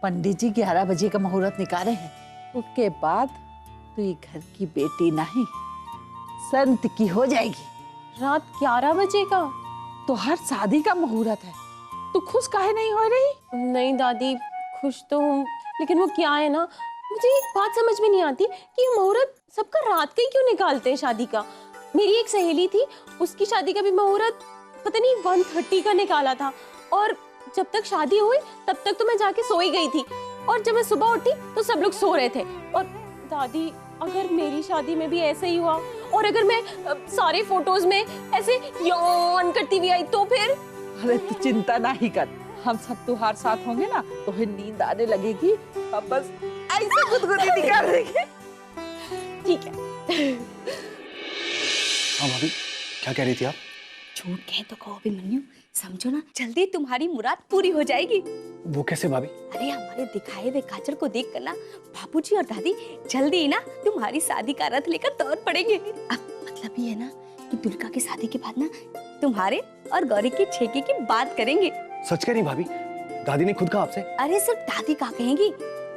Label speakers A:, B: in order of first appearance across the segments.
A: पंडित जी 11 बजे का मुहूर्त निकाले हैं। उसके बाद तो ये घर की बेटी नहीं संत की हो जाएगी।
B: रात 11 बजे का?
A: तो हर शादी का मुहूर्त है, तू खुश काहे नहीं हो रही?
B: नहीं दादी, खुश तो हूँ, लेकिन वो क्या है ना, मुझे एक बात समझ में नहीं आती कि ये मुहूर्त सबका रात का ही क्यों निकालते हैं शादी का। मेरी एक सहेली थी, उसकी शादी का भी मुहूर्त पता नहीं 1:30 का निकाला था, और जब तक शादी हुई तब तक तो मैं जाके सो ही गई थी, और जब मैं सुबह उठी तो सब लोग सो रहे थे। और दादी, अगर मेरी शादी में भी ऐसे ही हुआ और अगर मैं सारे फोटोज में ऐसे यौन करती हुई आई तो फिर?
A: अरे तू चिंता नहीं कर, हम सब तुम्हारे साथ होंगे ना, तो नींद आने लगेगी, हम बस ऐसे गुदगुदी निकाल देंगे।
B: ठीक है।
C: हाँ भाभी, क्या कह रही थी आप?
D: झूठ कहे तो कहो अभिमन्यु, समझो ना, जल्दी तुम्हारी मुराद पूरी हो जाएगी।
C: वो कैसे भाभी?
D: अरे हमारे दिखाए हुए काजल को देख कर ना बाबूजी और दादी जल्दी ही ना तुम्हारी शादी का रथ लेकर दौड़ पड़ेंगे। अब मतलब ये है ना कि दुर्गा की शादी के बाद ना तुम्हारे और गौरी की छेके की बात करेंगे।
C: सच कह रही भाभी? दादी ने खुद कहा आपसे?
D: अरे सिर्फ दादी कहा कहेंगी,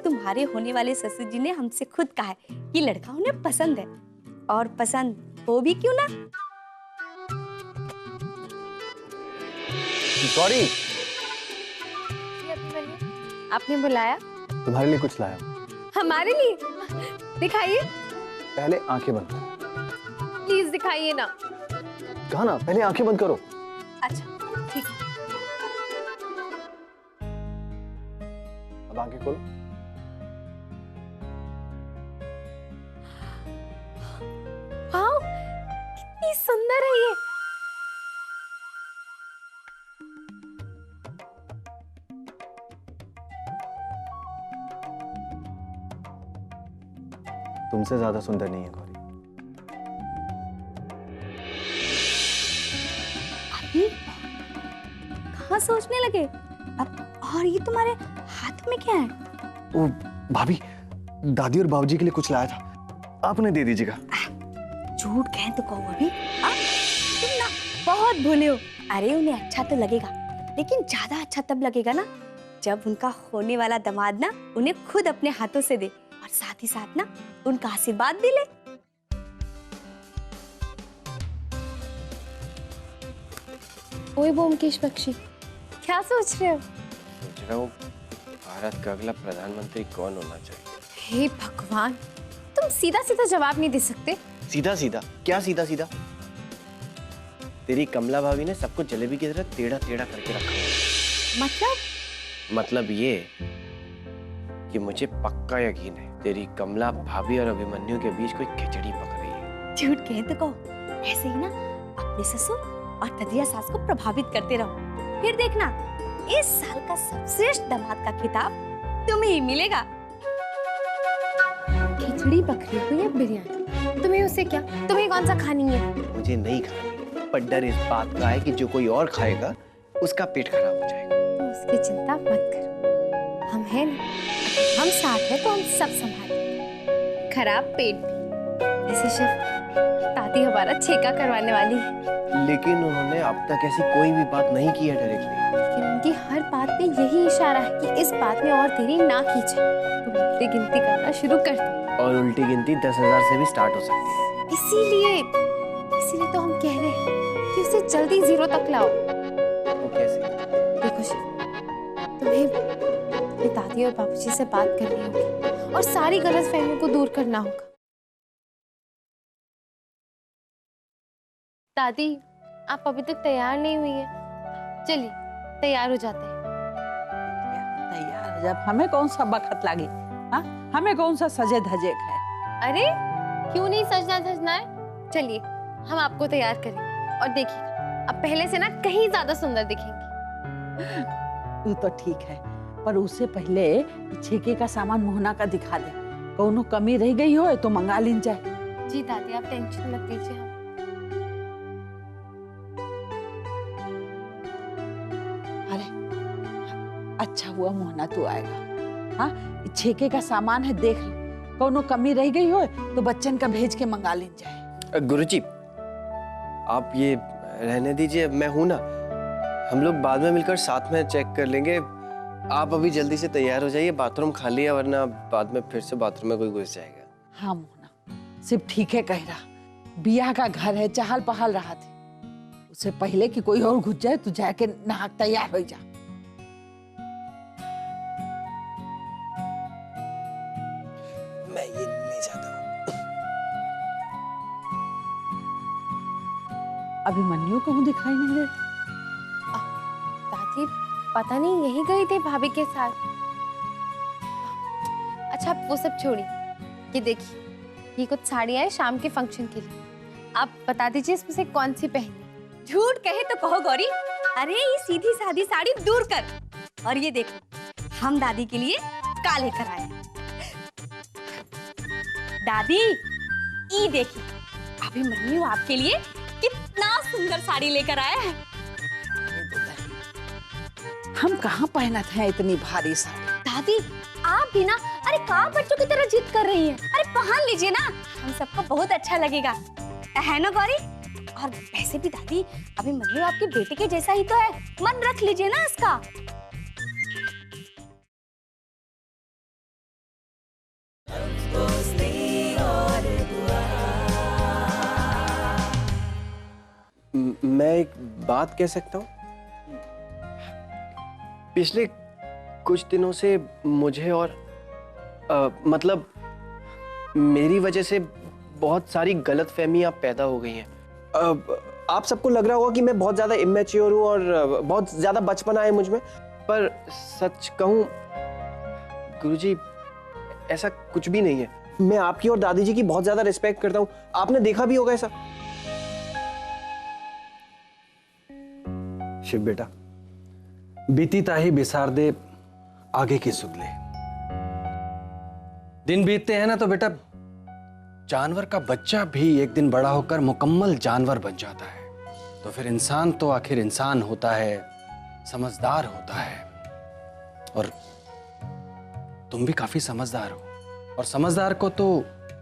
D: तुम्हारे होने वाले ससुर जी ने हमसे खुद कहा है कि लड़का उन्हें पसंद है, और पसंद हो भी क्यों ना।
C: गौरी,
B: आपने बुलाया?
C: तुम्हारे लिए कुछ लाया हूं।
B: हमारे लिए? दिखाइए।
C: पहले आंखें बंद करो।
B: प्लीज दिखाइए ना।
C: कहा ना, पहले आंखें बंद करो।
D: अच्छा ठीक है।
C: अब आंखें खोलो।
B: वाओ, कितनी सुंदर है ये।
C: तुमसे ज्यादा सुंदर नहीं है गौरी।
D: अभी कहाँ सोचने लगे? अब और ये तुम्हारे हाथ में क्या है?
C: ओ भाभी, दादी और बाबूजी के लिए कुछ लाया था, आपने दे दीजिएगा।
D: झूठ कहें तो कहो अभी, तुम ना बहुत भोले हो। अरे उन्हें अच्छा तो लगेगा, लेकिन ज्यादा अच्छा तब लगेगा ना जब उनका होने वाला दामाद ना उन्हें खुद अपने हाथों से दे, और साथ ही साथ ना उनका आशीर्वाद भी ले।
B: ओए ब्योमकेश बख्शी, क्या सोच रहे हो?
E: सोच रहा हूँ भारत का अगला प्रधानमंत्री कौन होना चाहिए।
B: हे भगवान, तुम सीधा सीधा जवाब नहीं दे सकते?
E: सीधा सीधा? क्या सीधा सीधा? तेरी कमला भाभी ने सबको जलेबी की तरह टेढ़ा टेढ़ा करके रखा है। मतलब ये कि मुझे पक्का यकीन है तेरी कमला भाभी और अभिमन्यु के बीच कोई खिचड़ी पक रही है।
D: झूठ कहें तो कहो, ऐसे ही ना अपने ससुर और तदिया सास को प्रभावित करते रहो, फिर देखना इस साल का सर्वश्रेष्ठ दामाद का खिताब तुम्हें ही मिलेगा।
B: खिचड़ी पक रही हो या बिरयानी? तुम्हें उससे क्या? तुम्हें कौन सा खानी है?
E: मुझे नहीं खानी, पर डर इस बात का है कि जो कोई और खाएगा उसका पेट खराब हो जाएगा।
B: तो उसकी चिंता मत करो, हम हैं ना, हम साथ हैं तो हम सब संभालेंगे। खराब पेट भी। ऐसे शिव, दादी हमारा छेका करवाने वाली है।
E: लेकिन उन्होंने अब तक ऐसी कोई भी बात नहीं की है डायरेक्टली।
B: लेकिन उनकी हर बात में यही इशारा है कि इस बात में और देरी ना की जाए। तुम उल्टी गिनती करना शुरू कर दो।
E: और उल्टी गिनती 10,000 से भी स्टार्ट हो सकती है।
B: इसीलिए तो हम कह रहे हैं कि उसे जल्दी 0 तक लाओ।
E: वो कैसे?
B: देखो शिव, तुम्हें अपनी दादी और बाबूजी से बात करनी होगी और सारी गलतफहमियों को दूर करना होगा। दादी, आप अभी तक तैयार नहीं हुई है, चलिए तैयार हो जाते हैं।
A: तैयार जब हमें कौन सा बखत लागे? हाँ, हमें कौन सा सजे धजे है?
B: अरे क्यों नहीं सजना धजना है? चलिए हम आपको तैयार करेंगे, और देखिएगा अब पहले से ना कहीं ज्यादा सुंदर दिखेंगी।
A: वो तो ठीक है, पर उससे पहले छेके का सामान मोहना का दिखा दे, कोनो कमी रह गई हो तो मंगा लीन जाए।
B: जी दादी, आप टेंशन मत लीजिए। हम
A: अरे अच्छा हुआ मोहना तू आएगा। हाँ, छेके का सामान है, देख ले, कोनो कमी रह गई हो तो बच्चन का भेज के मंगा लीन जाए।
E: गुरुजी, आप ये रहने दीजिए, मैं हूं ना, हम लोग बाद में मिलकर साथ में चेक कर लेंगे। आप अभी जल्दी से तैयार हो जाइए, बाथरूम खाली है वरना बाद में फिर से बाथरूम में कोई घुस जाएगा।
A: हाँ मोना, सिर्फ ठीक है कह रहा। बिया का घर है, चहल पहल रहा थी। उससे पहले कि कोई और घुस जाए तो जाके नहा के तैयार हो जा।
E: मैं ये ले जाता हूँ।
A: अभिमन्यु कहूँ दिखाई नहीं दे।
B: दादी पता नहीं यहीं गई थी भाभी के साथ। अच्छा आप वो सब छोड़िए, ये देखिए ये कुछ साड़ियाँ हैं शाम के फंक्शन के लिए। आप बता दीजिए इसमें से कौन सी पहनी।
D: झूठ कहे तो कहो गौरी, अरे ये सीधी सादी साड़ी दूर कर। और ये देखो हम दादी के लिए का लेकर आए हैं। दादी ये देखिए अभिमन्यु आपके लिए कितना सुंदर साड़ी लेकर आया है।
A: हम कहाँ पहनत हैं इतनी भारी साड़ी।
D: दादी आप भी ना, अरे कहाँ बच्चों की तरह जिद कर रही हैं? अरे पहन लीजिए ना, हम सबको बहुत अच्छा लगेगा, है ना गौरी? और वैसे भी दादी अभिमन्यु आपके बेटे के जैसा ही तो है, मन रख लीजिए ना इसका।
E: मैं एक बात कह सकता हूँ? पिछले कुछ दिनों से मुझे और मतलब मेरी वजह से बहुत सारी गलतफहमियां पैदा हो गई हैं। आप सबको लग रहा होगा कि मैं बहुत ज्यादा इमेच्योर हूँ और बहुत ज्यादा बचपना है मुझ में, पर सच कहूँ गुरुजी ऐसा कुछ भी नहीं है। मैं आपकी और दादी जी की बहुत ज्यादा रिस्पेक्ट करता हूँ, आपने देखा भी होगा ऐसा।
F: शिव बेटा, बीती ताही बिसार दे आगे की सुगले। दिन बीतते हैं ना तो बेटा जानवर का बच्चा भी एक दिन बड़ा होकर मुकम्मल जानवर बन जाता है। तो फिर इंसान तो आखिर इंसान होता है, समझदार होता है। और तुम भी काफी समझदार हो, और समझदार को तो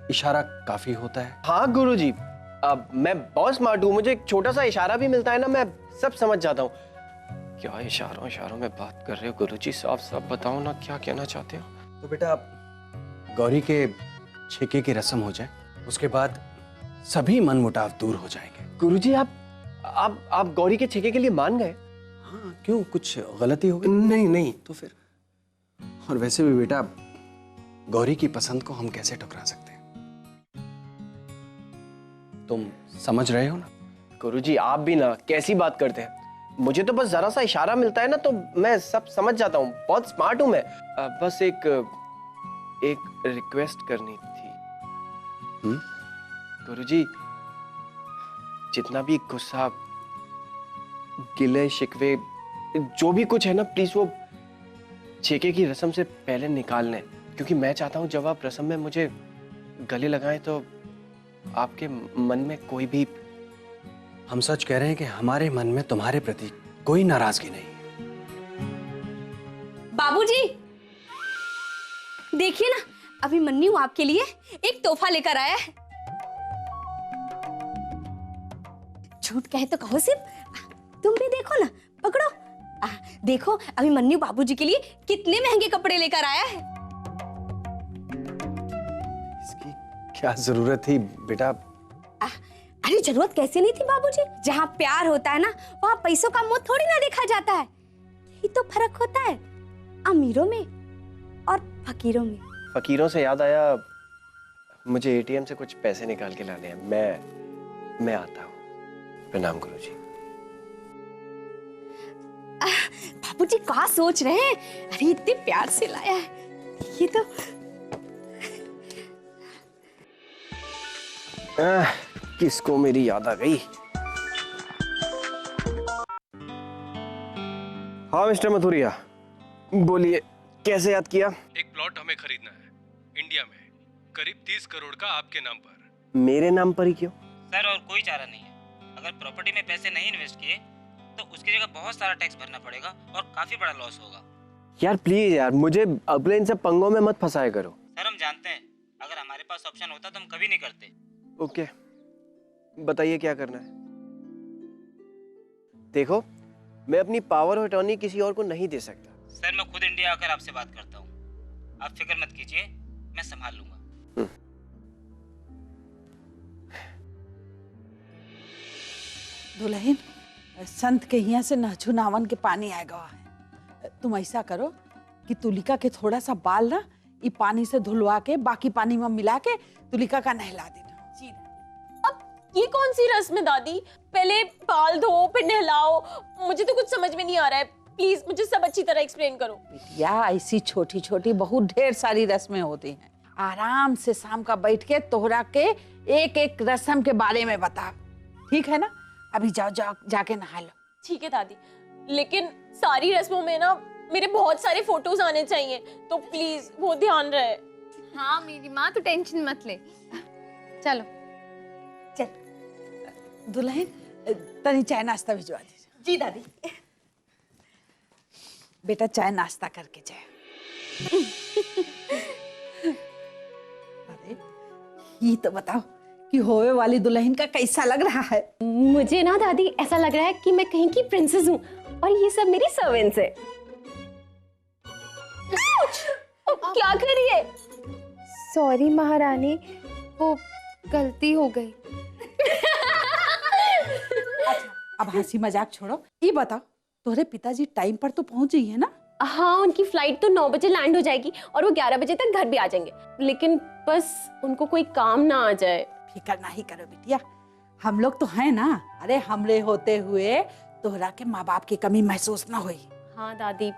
F: इशारा काफी होता है।
E: हाँ गुरुजी, अब मैं बहुत स्मार्ट हूँ, मुझे एक छोटा सा इशारा भी मिलता है ना, मैं सब समझ जाता हूँ। क्या इशारों में बात कर रहे हो गुरुजी? साफ साफ बताओ ना, क्या कहना चाहते हो?
F: तो बेटा गौरी के छेके की रस्म हो जाए, उसके बाद सभी मनमुटाव दूर हो जाएंगे।
E: गुरुजी आप गौरी के छेके के लिए मान गए?
F: हाँ, क्यों कुछ गलती हो गई?
E: नहीं।
F: तो फिर और वैसे भी बेटा गौरी की पसंद को हम कैसे ठुकरा सकते हैं? तुम समझ रहे हो ना?
E: गुरुजी आप भी ना कैसी बात करते हैं। मुझे तो बस जरा सा इशारा मिलता है ना तो मैं सब समझ जाता हूँ, बहुत स्मार्ट हूँ मैं। बस एक रिक्वेस्ट करनी थी। गुरुजी, जितना भी गुस्सा, गिले शिकवे, जो भी कुछ है ना, प्लीज वो छेके की रस्म से पहले निकाल लें, क्योंकि मैं चाहता हूँ जब आप रस्म में मुझे गले लगाएं तो आपके मन में कोई भी।
F: हम सच कह रहे हैं कि हमारे मन में तुम्हारे प्रति कोई नाराजगी नहीं है।
D: बाबूजी देखिए ना, अभिमन्यु आपके लिए एक तोहफा लेकर आया है। झूठ कहे तो कहो सिर्फ, तुम भी देखो ना, पकड़ो। देखो अभिमन्यु बाबूजी के लिए कितने महंगे कपड़े लेकर आया है।
F: इसकी क्या जरूरत थी बेटा?
D: अरे जरूरत कैसे नहीं थी बाबूजी, जहाँ प्यार होता है ना वहाँ पैसों का मुंह थोड़ी ना देखा जाता है। यही तो फर्क होता है अमीरों में और फकीरों में।
E: फकीरों से याद आया, मुझे एटीएम से कुछ पैसे निकाल के लाने हैं। मैं आता हूँ। प्रणाम गुरुजी।
D: बाबूजी क्या सोच रहे हैं? अरे इतने प्यार से लाया है, ये तो।
E: किसको मेरी याद आ गई? हाँ मिस्टर मथुरिया, बोलिए कैसे याद किया?
G: एक प्लॉट हमें खरीदना है इंडिया में, करीब 30 करोड़ का आपके नाम पर।
E: मेरे नाम पर ही क्यों?
H: सर और कोई चारा नहीं है। अगर प्रॉपर्टी में पैसे नहीं इन्वेस्ट किए तो उसकी जगह बहुत सारा टैक्स भरना पड़ेगा और काफी बड़ा लॉस होगा।
E: यार प्लीज यार, मुझे अपने इन सब पंगों में मत फंसाया करो।
H: सर हम जानते हैं, अगर हमारे पास ऑप्शन होता तो हम कभी नहीं करते।
E: ओके, बताइए क्या करना है। देखो, मैं अपनी पावर ऑफ अटॉर्नी किसी और को नहीं दे सकता।
H: सर मैं खुद इंडिया आकर आपसे बात करता हूँ, आप फिक्र मत कीजिए, मैं संभाल लूंगा।
A: दुल्हन, संत के यहाँ से नहछू नावन के पानी आ गया है। तुम ऐसा करो कि तुलिका के थोड़ा सा बाल ना ये पानी से धुलवा के बाकी पानी में मिला के तुलिका का नहला देना।
B: जी अब ये कौन सी रस्म है दादी? पहले बाल धो फिर नहलाओ, मुझे तो कुछ समझ में नहीं आ रहा है। प्लीज मुझे सब अच्छी तरह एक्सप्लेन करो।
A: बिटिया, ऐसी छोटी छोटी बहुत ढेर सारी रस्में होती हैं। आराम से शाम का बैठ के तोहरा के एक एक रस्म के बारे में बता, ठीक है ना? अभी जाओ जाओ जाके नहा लो।
B: ठीक है दादी, लेकिन सारी रस्मों में ना मेरे बहुत सारे फोटोज आने चाहिए, तो प्लीज वो ध्यान रहे।
I: हाँ मेरी माँ, तू टेंशन मत ले। चलो
A: चल दुल्हन, तनी चाय नाश्ता भिजवा दीजिए।
D: जी दादी।
A: बेटा चाय नाश्ता करके जाए। अरे ये तो बताओ कि होवे वाली दुल्हन का कैसा लग रहा है?
B: मुझे ना दादी ऐसा लग रहा है कि मैं कहीं की प्रिंसेस हूँ और ये सब मेरी सर्वेंट्स है। क्या कर रही है?
I: सॉरी महारानी, वो गलती हो गई।
A: अच्छा, अब हंसी मजाक छोड़ो, ये बताओ तोहरे पिताजी टाइम पर तो पहुंच गई है ना?
B: हाँ, उनकी फ्लाइट तो 9 बजे लैंड हो जाएगी और वो 11 बजे तक घर भी आ जाएंगे, लेकिन बस उनको कोई काम ना आ जाए।
A: फिकर नहीं करो बिटिया, हम लोग तो हैं ना। अरे हमरे होते हुए तोहरा के माँ बाप की कमी महसूस ना हुई।
B: हाँ दादी,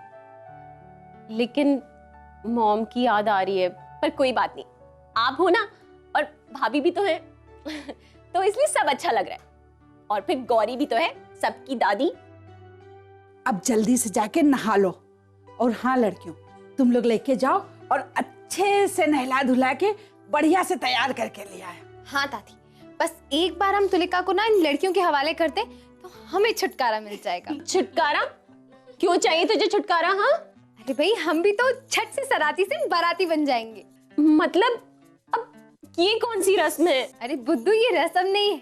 B: लेकिन मॉम की याद आ रही है, पर कोई बात नहीं, आप हो ना और भाभी भी तो है तो इसलिए सब अच्छा लग रहा है। और फिर गौरी भी तो है, सबकी दादी।
A: अब जल्दी से जाके नहा लो। और हाँ लड़कियों, तुम लोग लेके जाओ और अच्छे से नहला धुला के बढ़िया से तैयार करके ले आए।
I: हाँ दादी, बस एक बार हम तुलिका को ना इन लड़कियों के हवाले करते तो हमें छुटकारा मिल जाएगा।
B: छुटकारा? क्यों चाहिए तुझे छुटकारा? हाँ
I: अरे भाई, हम भी तो छठ से सराती से बाराती बन जाएंगे।
B: मतलब अब ये कौन सी रस्म है?
I: अरे बुद्धू, ये रस्म नहीं है,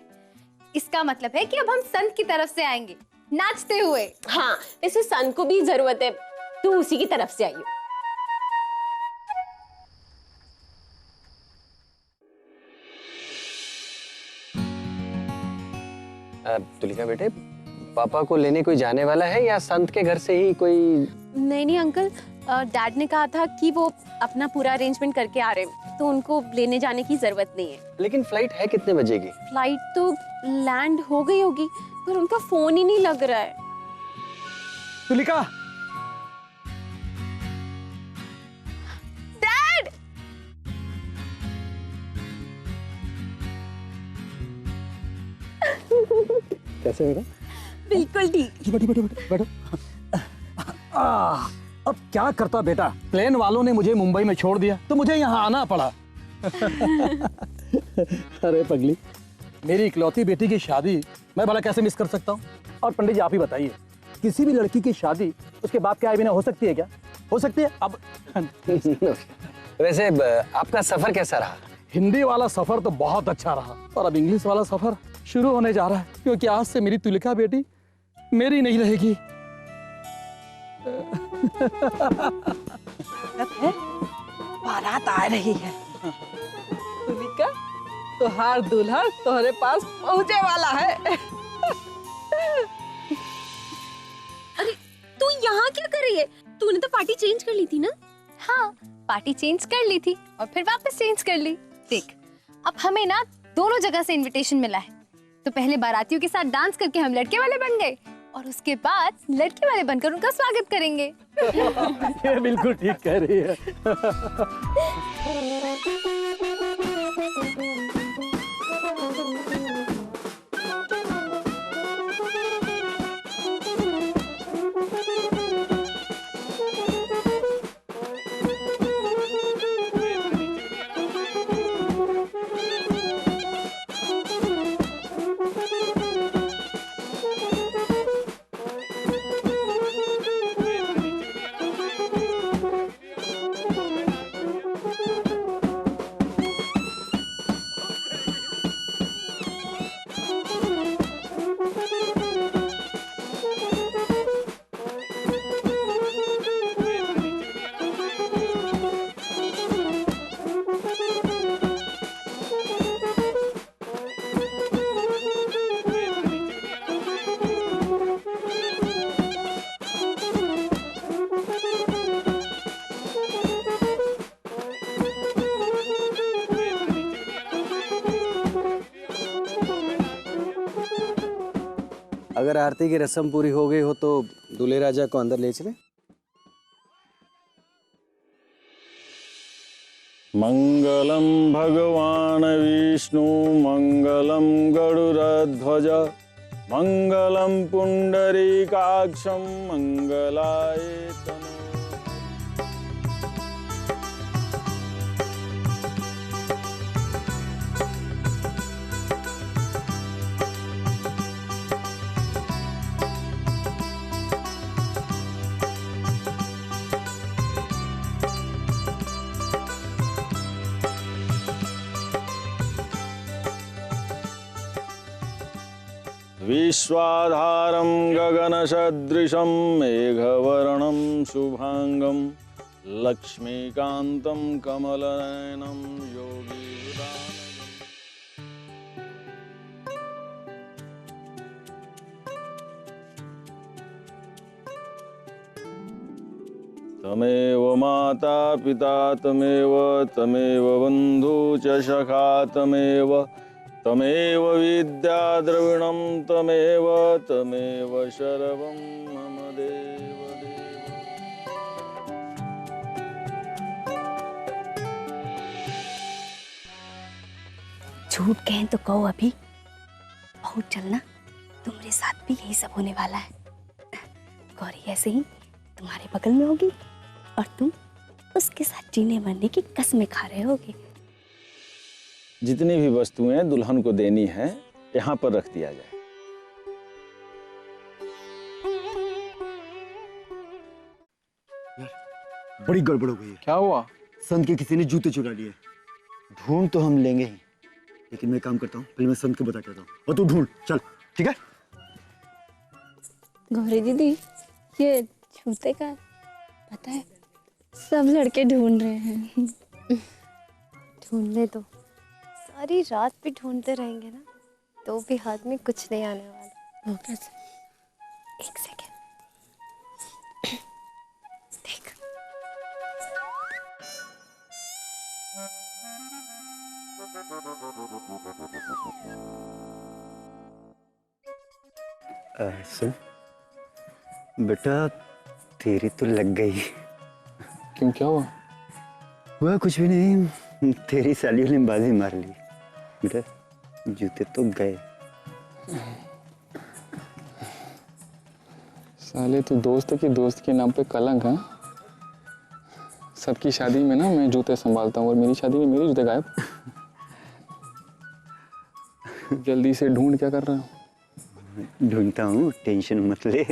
I: इसका मतलब है कि अब हम संत की तरफ से आएंगे नाचते हुए।
B: हाँ, वैसे संत को भी जरूरत है, तू उसी की तरफ से आई हो।
F: तुलिका बेटे, पापा को लेने कोई जाने वाला है या संत के घर से ही कोई?
B: नहीं अंकल, डैड ने कहा था कि वो अपना पूरा अरेंजमेंट करके आ रहे हैं, तो उनको लेने जाने की जरूरत नहीं है।
F: लेकिन फ्लाइट है कितने बजे की?
B: फ्लाइट तो लैंड हो गई होगी, पर उनका फोन ही नहीं लग रहा है।
C: तुलिका, कैसे बेटा?
B: बिल्कुल ठीक।
C: बैठो बैठो बैठो बैठो। अब क्या करता बेटा, प्लेन वालों ने मुझे मुंबई में छोड़ दिया तो मुझे यहाँ आना पड़ा। अरे पगली, मेरी इकलौती बेटी की शादी मैं भला कैसे मिस कर सकता हूँ? और पंडित जी आप ही बताइए, किसी भी लड़की की शादी उसके बाप के आए बिना हो सकती है क्या? हो सकती है? अब
F: वैसे आपका सफर कैसा रहा?
C: हिंदी वाला सफर तो बहुत अच्छा रहा, और अब इंग्लिश वाला सफर शुरू होने जा रहा है, क्योंकि आज से मेरी तुलिका बेटी मेरी नहीं रहेगी।
A: बारात आ रही है। तुलिका, तोहार दूल्हा तोहरे पास पहुंचे वाला है।
B: अरे तू यहाँ क्या कर रही है? तूने तो पार्टी चेंज कर ली थी ना?
I: हाँ, पार्टी चेंज कर ली थी और फिर वापस चेंज कर ली। देख, अब हमें ना दोनों जगह से इनविटेशन मिला है, तो पहले बारातियों के साथ डांस करके हम लड़के वाले बन गए और उसके बाद लड़के वाले बनकर उनका स्वागत करेंगे।
C: ये बिल्कुल ठीक कह रही है।
F: अगर आरती की रस्म पूरी हो गई हो तो दूल्हे राजा को अंदर ले चले।
J: मंगलम भगवान विष्णु मंगलम गरुड़ध्वज मंगलम पुंडरीकाक्षम मंगलाय तनो। विश्वाधारं गगनसदृशं मेघवर्णं शुभांगं लक्ष्मीकान्तं कमलनयनं योगीवराननं। तमेव माता पिता तमेव बन्धु च सखा तमेव विद्या द्रविणं तमेव सर्वं मम देव देव।
D: झूठ कहें तो कहो अभी, बहुत चलना, तुम्हारे साथ भी यही सब होने वाला है। गौरी ऐसे ही तुम्हारे बगल में होगी और तुम उसके साथ जीने मरने की कसमें खा रहे होगे।
J: जितनी भी वस्तुएं दुल्हन को देनी है यहाँ पर रख दिया जाए।
K: बड़ी गड़बड़ हो गई है।
C: क्या हुआ?
K: संत के किसी ने जूते चुरा लिए। ढूंढ तो हम लेंगे ही, लेकिन मैं काम करता हूँ, पहले मैं संत को बता के आता हूँ और तू ढूंढ चल, ठीक है?
I: गौरी दीदी, ये जूते का पता है, सब लड़के ढूंढ रहे हैं।
B: ढूंढने दो, सारी रात भी ढूंढते रहेंगे ना, तो भी हाथ में कुछ नहीं आने वाला।
I: वो कैसे?
D: एक सेकेंड, देख।
K: सुन बेटा, तेरी तो लग गई।
C: क्यों, क्या हुआ?
K: वह कुछ भी नहीं, तेरी सालियों ने बाजी मार ली। बेटा जूते तो गए।
L: साले तू दोस्त की दोस्त के नाम पे कलंक है। सबकी शादी में ना मैं जूते संभालता हूँ और मेरी शादी में मेरे जूते गायब। जल्दी से ढूंढ, क्या कर रहा हूँ?
K: ढूंढता हूँ, टेंशन मत ले,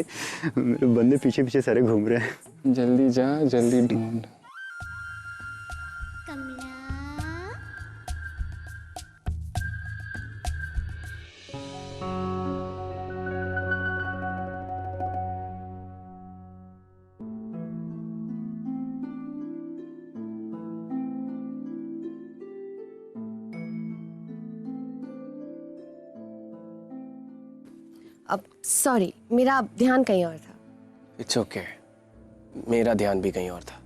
K: मेरे बंदे पीछे पीछे सारे घूम रहे हैं।
L: जल्दी जा, जल्दी ढूंढ।
B: अब सॉरी, मेरा ध्यान कहीं और था।
E: इट्स ओके, मेरा ध्यान भी कहीं और था।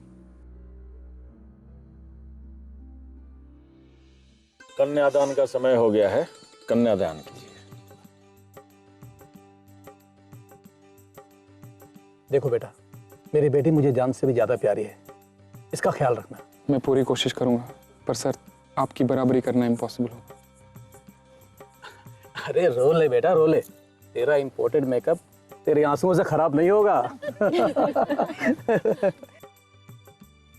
J: कन्यादान का समय हो गया है, कन्यादान कीजिए।
C: देखो बेटा, मेरी बेटी मुझे जान से भी ज्यादा प्यारी है, इसका ख्याल रखना।
L: मैं पूरी कोशिश करूंगा, पर सर आपकी बराबरी करना इम्पॉसिबल होगा।
C: अरे रो ले बेटा, रो ले, तेरा इम्पोर्टेड मेकअप तेरे आंसुओं से खराब नहीं होगा।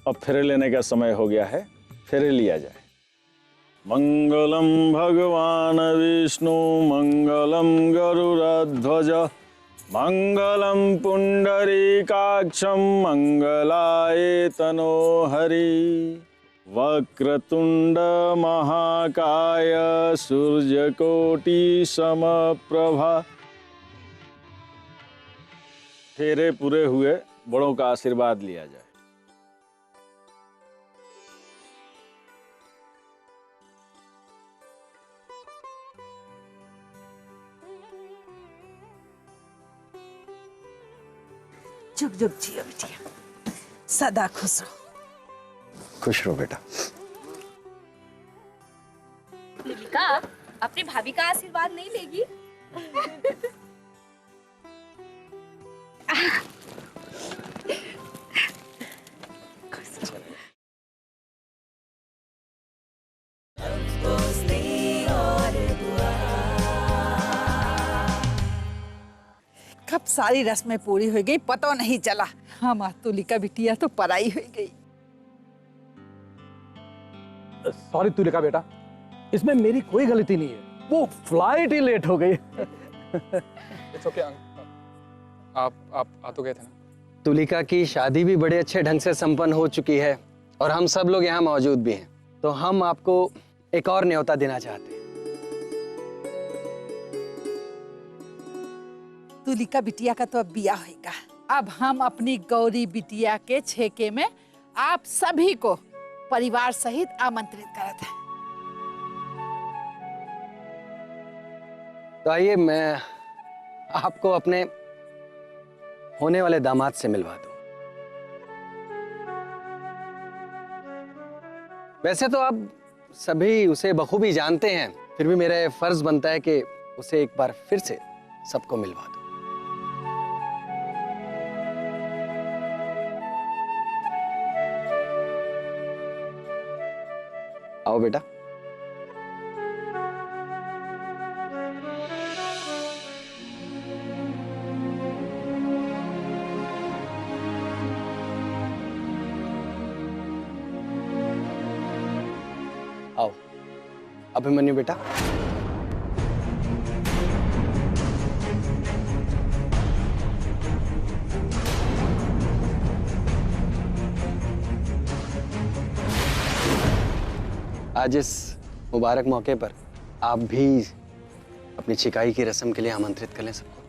J: अब फेरे लेने का समय हो गया है, फेरे लिया जाए। मंगलम भगवान विष्णु मंगलम गरुड़ध्वज मंगलम पुंडरीकाक्षम मंगलाय तनो हरि। वक्रतुंड महाकाय सूर्यकोटि समप्रभा। फेरे पूरे हुए, बड़ों का आशीर्वाद लिया जाए।
A: जुग जुग जियो बिटिया, सदा खुश रहो।
K: खुश रहो बेटा।
D: तुलिका अपनी भाभी का आशीर्वाद नहीं लेगी?
A: कब सारी रस्में पूरी हो गई पता नहीं चला। हाँ तुलिका बिटिया तो पराई हो गई।
C: सॉरी तुलिका बेटा, इसमें मेरी कोई गलती नहीं है, वो फ्लाइट ही लेट हो गई।
L: इट्स ओके आप आ तो गए थे ना।
F: तुलिका की शादी भी बड़े अच्छे ढंग से संपन्न हो चुकी है और हम सब लोग यहाँ मौजूद भी हैं, तो हम आपको एक और न्योता देना चाहते हैं।
A: तुलिका बिटिया का तो अब बिया होगा। अब हम अपनी गौरी बिटिया के छेके में आप सभी को परिवार सहित आमंत्रित करते हैं।
F: तो आइए मैं आपको अपने होने वाले दामाद से मिलवा दूं। वैसे तो आप सभी उसे बखूबी जानते हैं, फिर भी मेरा फर्ज बनता है कि उसे एक बार फिर से सबको मिलवा दूं। आओ बेटा। आओ अभिमन्यु बेटा। आज इस मुबारक मौके पर आप भी अपनी छिकाई की रस्म के लिए आमंत्रित कर लें सबको।